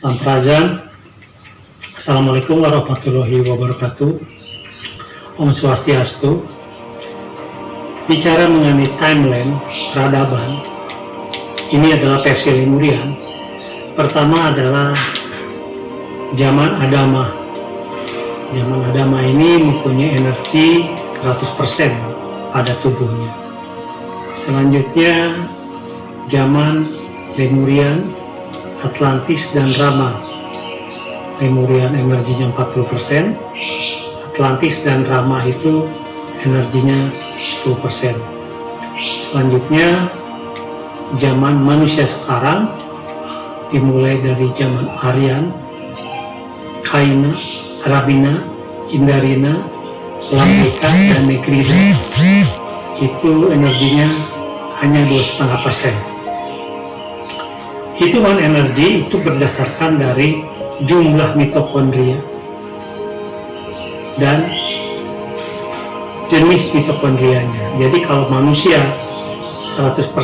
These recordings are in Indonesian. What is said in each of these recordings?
Sampurasun. Assalamualaikum warahmatullahi wabarakatuh. Om Swastiastu. Bicara mengenai timeline peradaban, ini adalah versi Lemurian. Pertama adalah zaman Adama. Zaman Adama ini mempunyai energi 100% pada tubuhnya. Selanjutnya zaman Lemurian, Atlantis dan Rama. Lemurian energinya 40%, Atlantis dan Rama itu energinya 10%. Selanjutnya zaman manusia sekarang, dimulai dari zaman Aryan, Kaina, Arabina, Indarina, Lambeka, dan Negrida. Itu energinya hanya 2,5%. Hitungan energi itu berdasarkan dari jumlah mitokondria dan jenis mitokondrianya. Jadi kalau manusia 100%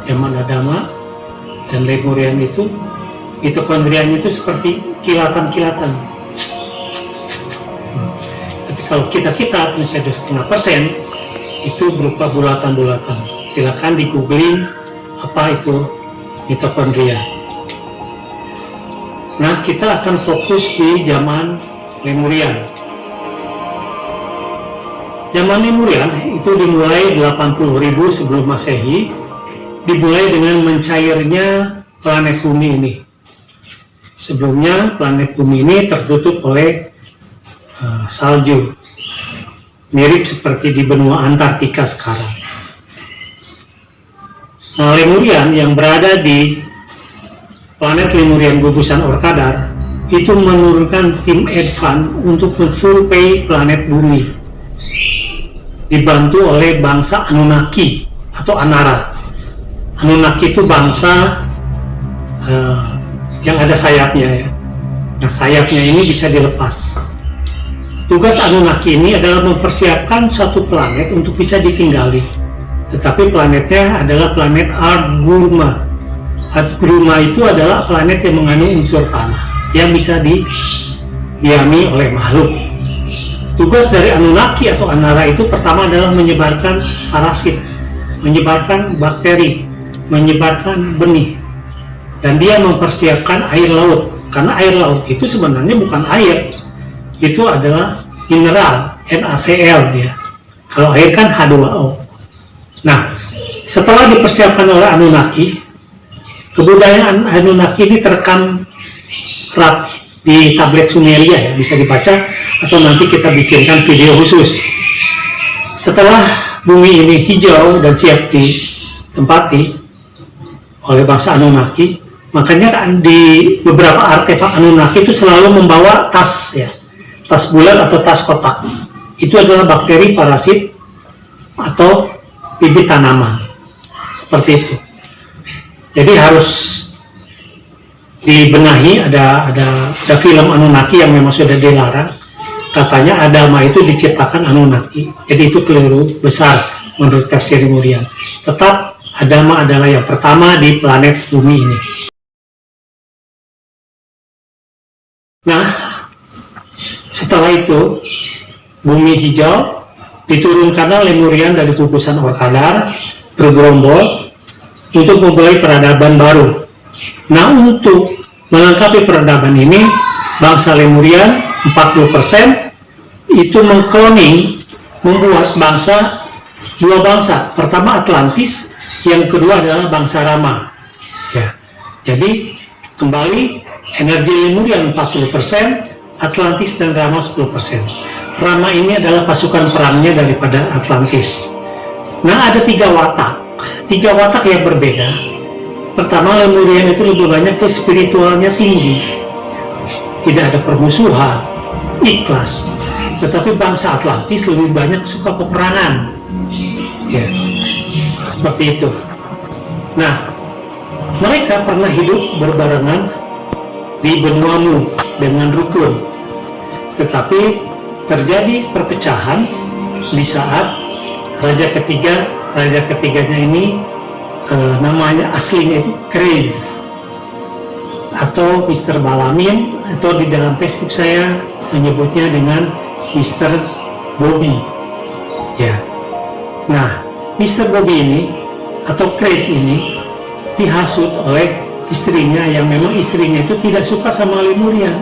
zaman Adama dan Lemurian itu mitokondrianya itu seperti kilatan-kilatan. Tapi kalau kita manusia 2,5% itu berupa bulatan-bulatan. Silakan di googling apa itu mitokondria. Nah, kita akan fokus di zaman Lemurian. Zaman Lemurian itu dimulai 80.000 sebelum Masehi, dimulai dengan mencairnya planet Bumi ini. Sebelumnya planet Bumi ini tertutup oleh salju, mirip seperti di benua Antartika sekarang. Nah, Lemurian yang berada di planet Lemurian gugusan Orkadar itu menurunkan tim advance untuk mensurvei planet Bumi, dibantu oleh bangsa Anunnaki atau Anara. Anunnaki itu bangsa yang ada sayapnya ya. Nah, sayapnya ini bisa dilepas. Tugas Anunnaki ini adalah mempersiapkan suatu planet untuk bisa ditinggali. Tetapi planetnya adalah planet Ardgurma. Ardgurma itu adalah planet yang mengandung unsur tanah yang bisa didiami oleh makhluk. Tugas dari Anunnaki atau Anara itu pertama adalah menyebarkan parasit, menyebarkan bakteri, menyebarkan benih, dan dia mempersiapkan air laut. Karena air laut itu sebenarnya bukan air, itu adalah mineral NaCl ya. Kalau air kan H2O. Nah, setelah dipersiapkan oleh Anunnaki, kebudayaan Anunnaki ini terekam rapi di tablet Sumeria ya, bisa dibaca atau nanti kita bikinkan video khusus. Setelah bumi ini hijau dan siap ditempati oleh bangsa Anunnaki, makanya di beberapa artefak Anunnaki itu selalu membawa tas ya, tas bulat atau tas kotak. Itu adalah bakteri, parasit atau bibit tanaman, seperti itu. Jadi harus dibenahi. Ada film Anunnaki yang memang sudah dilarang. Katanya Adama itu diciptakan Anunnaki. Jadi itu keliru besar menurut versi Lemurian. Tetap Adama adalah yang pertama di planet Bumi ini. Nah, setelah itu bumi hijau, diturunkanlah Lemurian dari gugusan Orkadar bergerombol untuk memulai peradaban baru. Nah, untuk melengkapi peradaban ini, bangsa Lemurian 40% itu mengkloning, membuat dua bangsa. Pertama Atlantis, yang kedua adalah bangsa Rama. Ya. Jadi kembali energi Lemurian 40%, Atlantis dan Rama 10%. Rama ini adalah pasukan perangnya daripada Atlantis. Nah, ada tiga watak yang berbeda. Pertama, Lemurian itu lebih banyak ke spiritualnya tinggi, tidak ada permusuhan, ikhlas. Tetapi bangsa Atlantis lebih banyak suka peperangan, ya, seperti itu. Nah, mereka pernah hidup berbarengan di benua Mu dengan rukun, tetapi terjadi perpecahan di saat raja ketiganya ini namanya aslinya itu Krez. atau Mr. Balamin, atau di dalam Facebook saya menyebutnya dengan Mr. Bobby. Ya. Nah, Mr. Bobby ini atau Chris ini dihasut oleh istrinya, yang memang istrinya itu tidak suka sama Lemurian.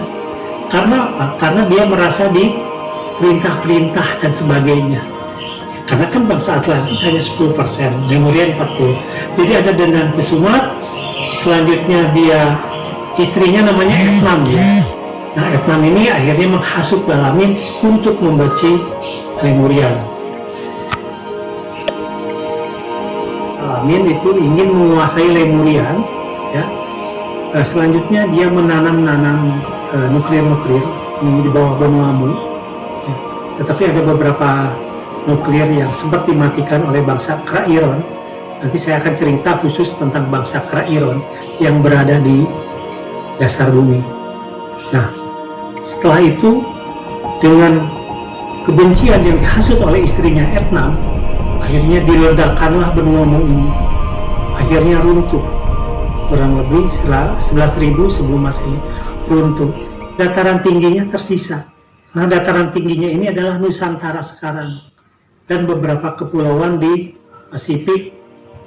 Karena apa? Karena dia merasa diperintah-perintah dan sebagainya. Karena kan bangsa Atlantis hanya 10%, Lemurian 40%. Jadi ada dendam kesumat. Selanjutnya istrinya namanya Etnam ya. Nah, Etnam ini akhirnya menghasut Balamin untuk membenci Lemurian. Balamin itu ingin menguasai Lemurian ya. Selanjutnya dia menanam nuklir di bawah benuamu ya. Tetapi ada beberapa nuklir yang sempat dimatikan oleh bangsa Krairon. Nanti saya akan cerita khusus tentang bangsa Krairon yang berada di dasar bumi. Nah, setelah itu dengan kebencian yang dihasut oleh istrinya Etnam, akhirnya diledakkanlah benuamu ini. Akhirnya runtuh, kurang lebih 11.000 sebelum Masehi runtuh. Dataran tingginya tersisa. Nah, dataran tingginya ini adalah Nusantara sekarang dan beberapa kepulauan di Pasifik,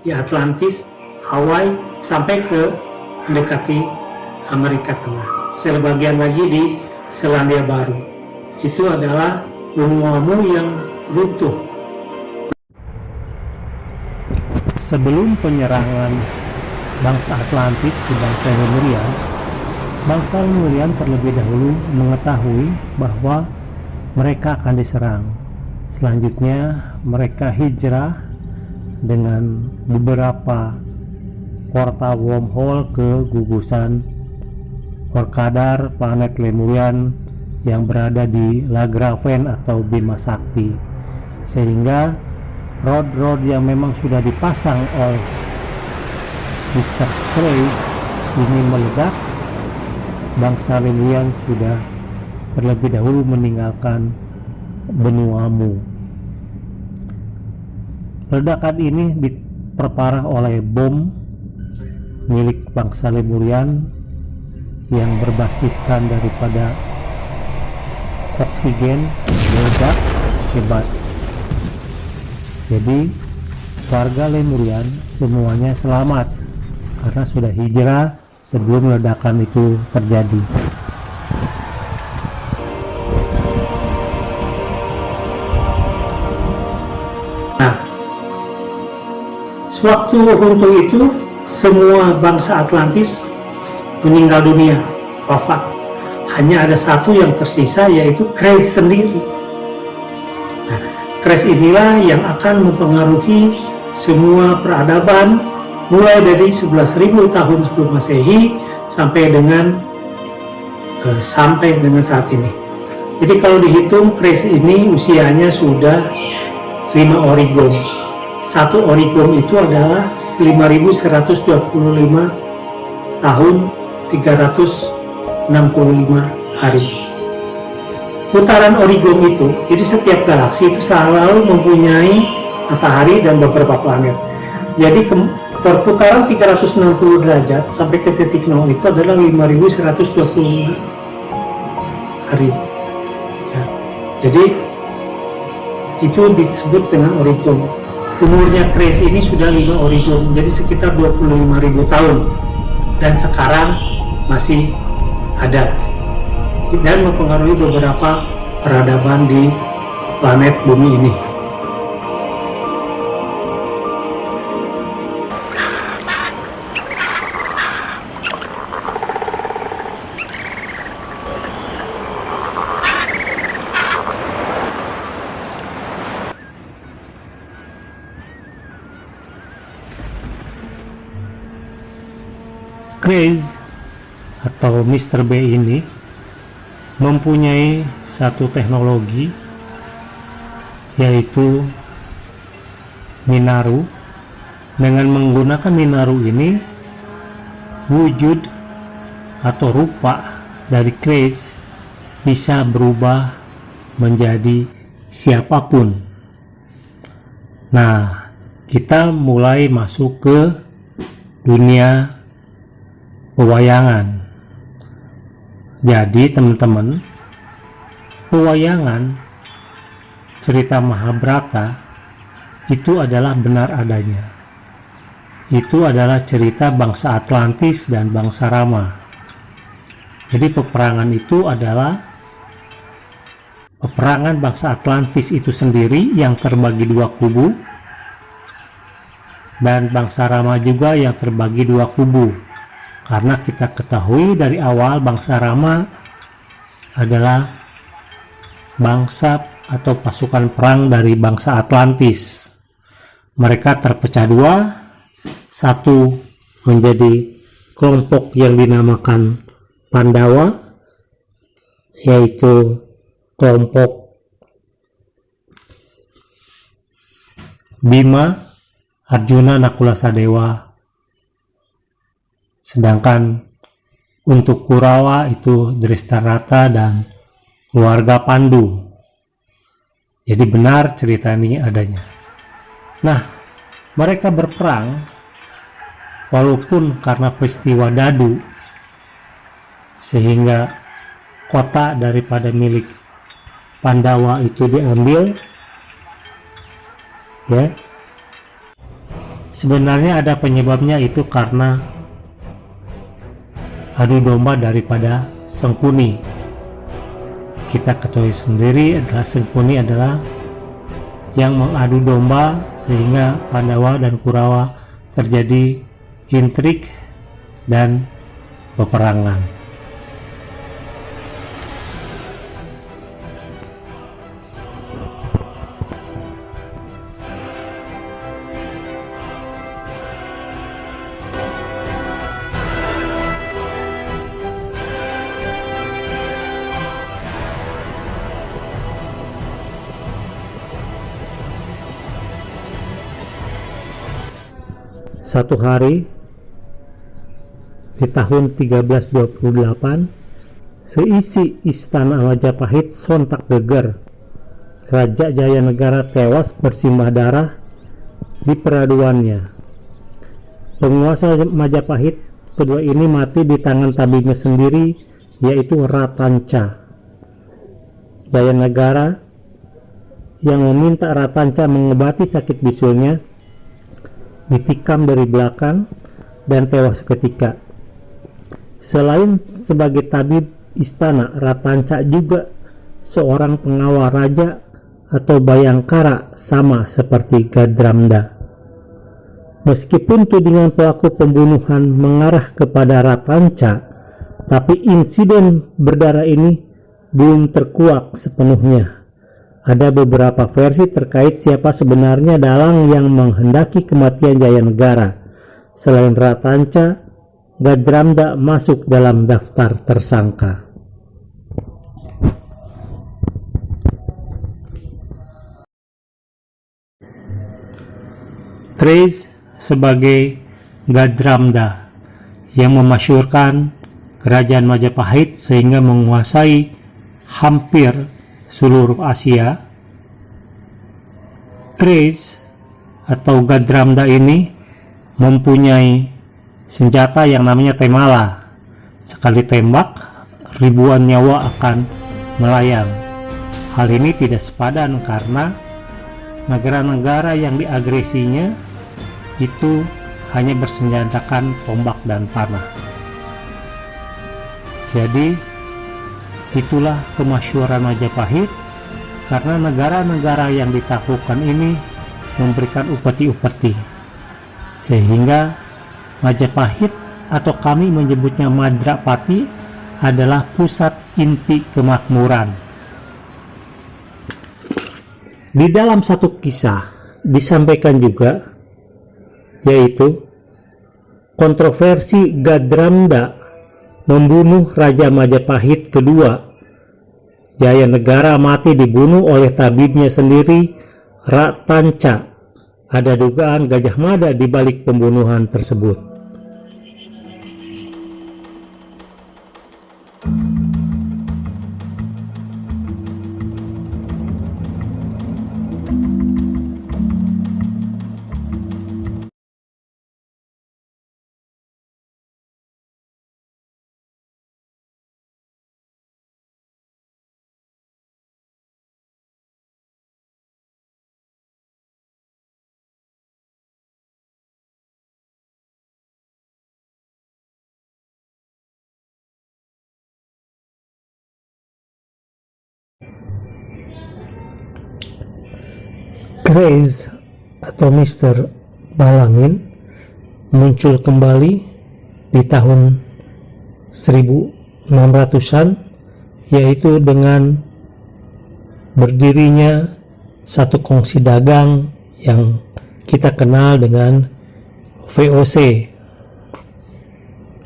di Atlantis, Hawaii, sampai ke mendekati Amerika Tengah. Sebagian lagi di Selandia Baru. Itu adalah benuamu yang runtuh. Sebelum penyerangan bangsa Atlantis ke bangsa Lemurian terlebih dahulu mengetahui bahwa mereka akan diserang. Selanjutnya mereka hijrah dengan beberapa portal wormhole ke gugusan Orkadar, planet Lemurian yang berada di Lagraven atau Bima Sakti, sehingga rod-rod yang memang sudah dipasang oleh Mr. Chris ini meledak. Bangsa Lemurian sudah terlebih dahulu meninggalkan benuamu. Ledakan ini diperparah oleh bom milik bangsa Lemurian yang berbasiskan daripada oksigen, meledak hebat. Jadi warga Lemurian semuanya selamat karena sudah hijrah sebelum ledakan itu terjadi. Nah, sewaktu runtuh itu semua bangsa Atlantis meninggal dunia, wafat. Hanya ada satu yang tersisa, yaitu Chris sendiri. Nah, Chris inilah yang akan mempengaruhi semua peradaban mulai dari 11.000 tahun sebelum Masehi sampai dengan saat ini. Jadi kalau dihitung, Chris ini usianya sudah 5 origom. Satu origom itu adalah 5.125 tahun 365 hari. Putaran origom itu, jadi setiap galaksi itu selalu mempunyai matahari dan beberapa planet. Jadi perputaran 360 derajat sampai ke titik nol itu adalah 5.125 hari. Ya. Jadi itu disebut dengan origom. Umurnya Chris ini sudah 5 origom, jadi sekitar 25.000 tahun. Dan sekarang masih ada dan mempengaruhi beberapa peradaban di planet bumi ini. Chris atau Mr. B ini mempunyai satu teknologi, yaitu Minaru. Dengan menggunakan Minaru ini, wujud atau rupa dari Chris bisa berubah menjadi siapapun. Nah, kita mulai masuk ke dunia pewayangan. Jadi teman-teman, pewayangan cerita Mahabharata itu adalah benar adanya. Itu adalah cerita bangsa Atlantis dan bangsa Rama. Jadi peperangan itu adalah peperangan bangsa Atlantis itu sendiri yang terbagi dua kubu, dan bangsa Rama juga yang terbagi dua kubu. Karena kita ketahui dari awal bangsa Rama adalah bangsa atau pasukan perang dari bangsa Atlantis. Mereka terpecah dua, satu menjadi kelompok yang dinamakan Pandawa, yaitu kelompok Bima, Arjuna, Nakula, Sadewa. Sedangkan untuk Kurawa itu Drestarata dan keluarga Pandu. Jadi benar cerita ini adanya. Nah, mereka berperang walaupun karena peristiwa Dadu, sehingga kota daripada milik Pandawa itu diambil, ya. Sebenarnya ada penyebabnya, itu karena adu domba daripada Sengkuni. Kita ketahui sendiri adalah Sengkuni adalah yang mengadu domba, sehingga Pandawa dan Kurawa terjadi intrik dan peperangan. Satu hari di tahun 1328, seisi istana Majapahit sontak geger. Raja Jayanegara tewas bersimbah darah di peraduannya. Penguasa Majapahit kedua ini mati di tangan tabibnya sendiri, yaitu Ratanca. Jayanegara yang meminta Ratanca mengobati sakit bisulnya ditikam dari belakang dan tewas seketika. Selain sebagai tabib istana, Ratanca juga seorang pengawal raja atau bayangkara, sama seperti Gadramda. Meskipun tudingan pelaku pembunuhan mengarah kepada Ratanca, tapi insiden berdarah ini belum terkuak sepenuhnya. Ada beberapa versi terkait siapa sebenarnya dalang yang menghendaki kematian Jayanegara. Selain Ratanca, Gadramda masuk dalam daftar tersangka. Trace sebagai Gadramda yang memasyhurkan kerajaan Majapahit sehingga menguasai hampir seluruh Asia. Trace atau Gadramda ini mempunyai senjata yang namanya temala. Sekali tembak, ribuan nyawa akan melayang. Hal ini tidak sepadan karena negara-negara yang diagresinya itu hanya bersenjatakan tombak dan panah. Jadi itulah kemasyhuran Majapahit, karena negara-negara yang ditaklukkan ini memberikan upeti-upeti, sehingga Majapahit atau kami menyebutnya Madrapati adalah pusat inti kemakmuran. Di dalam satu kisah disampaikan juga, yaitu kontroversi Gadramda membunuh Raja Majapahit kedua. Jayanegara mati dibunuh oleh tabibnya sendiri, Ratanca. Ada dugaan Gajah Mada di balik pembunuhan tersebut. Craze atau Mr. Balamin muncul kembali di tahun 1600-an, yaitu dengan berdirinya satu kongsi dagang yang kita kenal dengan VOC.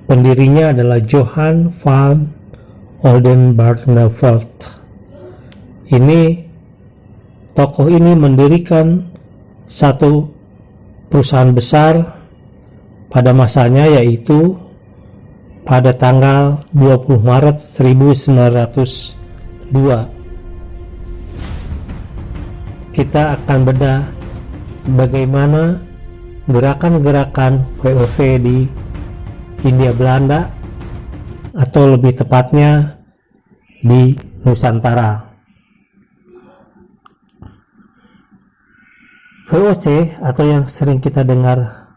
Pendirinya adalah Johann van Oldenbarnevelt. Tokoh ini mendirikan satu perusahaan besar pada masanya, yaitu pada tanggal 20 Maret 1902. Kita akan bedah bagaimana gerakan-gerakan VOC di Hindia Belanda, atau lebih tepatnya di Nusantara. VOC atau yang sering kita dengar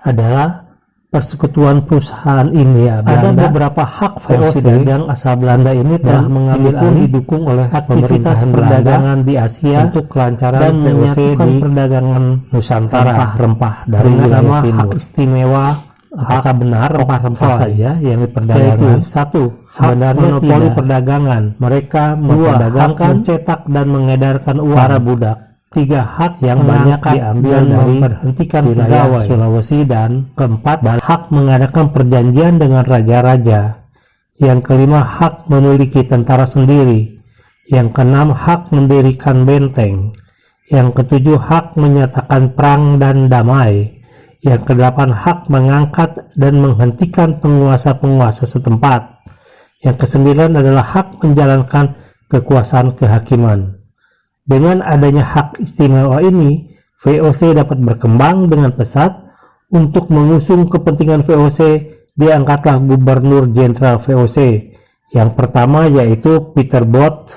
adalah Persekutuan Perusahaan Hindia Belanda. Ada beberapa hak VOC dagang asal Belanda ini telah mengambil alih, didukung oleh aktivitas perdagangan di Asia untuk kelancaran dan menyatukan perdagangan Nusantara rempah-rempah dari wilayah timur. Hak istimewa, apakah benar rempah-rempah saja yang diperdagangkan? Satu, sebenarnya monopoli perdagangan. Mereka memperdagangkan, mencetak dan mengedarkan uang para budak. 3, hak yang banyak diambil dari memberhentikan wilayah Sulawesi. Dan keempat, hak mengadakan perjanjian dengan raja-raja. Yang kelima, hak memiliki tentara sendiri. Yang keenam, hak mendirikan benteng. Yang ketujuh, hak menyatakan perang dan damai. Yang kedelapan, hak mengangkat dan menghentikan penguasa-penguasa setempat. Yang kesembilan adalah hak menjalankan kekuasaan kehakiman. Dengan adanya hak istimewa ini, VOC dapat berkembang dengan pesat. Untuk mengusung kepentingan VOC, diangkatlah Gubernur Jenderal VOC. Yang pertama yaitu Peter Both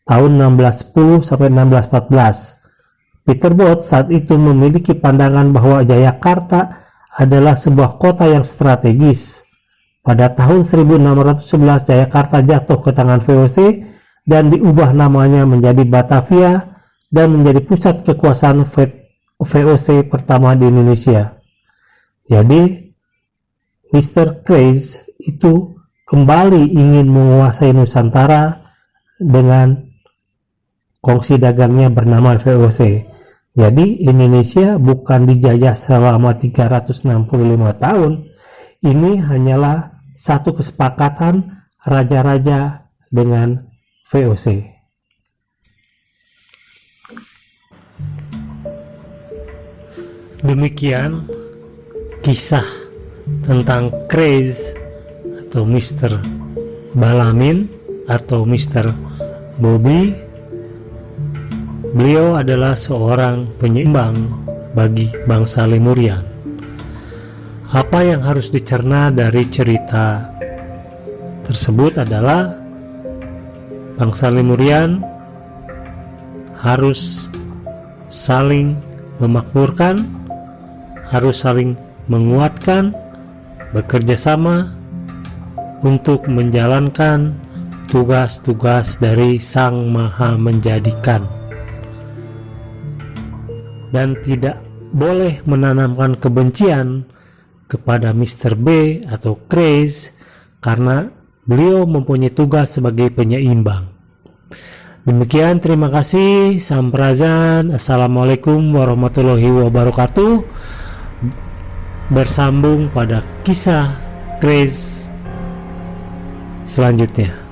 tahun 1610 sampai 1614. Peter Both saat itu memiliki pandangan bahwa Jayakarta adalah sebuah kota yang strategis. Pada tahun 1611 Jayakarta jatuh ke tangan VOC dan diubah namanya menjadi Batavia dan menjadi pusat kekuasaan VOC pertama di Indonesia. Jadi Mr. Craze itu kembali ingin menguasai Nusantara dengan kongsi dagangnya bernama VOC. Jadi Indonesia bukan dijajah selama 365 tahun. Ini hanyalah satu kesepakatan raja-raja dengan VOC. Demikian kisah tentang Craze atau Mr. Balamin atau Mr. Bobby. Beliau adalah seorang penyeimbang bagi bangsa Lemurian. Apa yang harus dicerna dari cerita tersebut adalah bangsa Lemurian harus saling memakmurkan, harus saling menguatkan, bekerja sama untuk menjalankan tugas-tugas dari Sang Maha Menjadikan, dan tidak boleh menanamkan kebencian kepada Mr. B atau Craze karena beliau mempunyai tugas sebagai penyeimbang. Demikian, terima kasih. Samprazan. Assalamualaikum warahmatullahi wabarakatuh. Bersambung pada kisah Craze selanjutnya.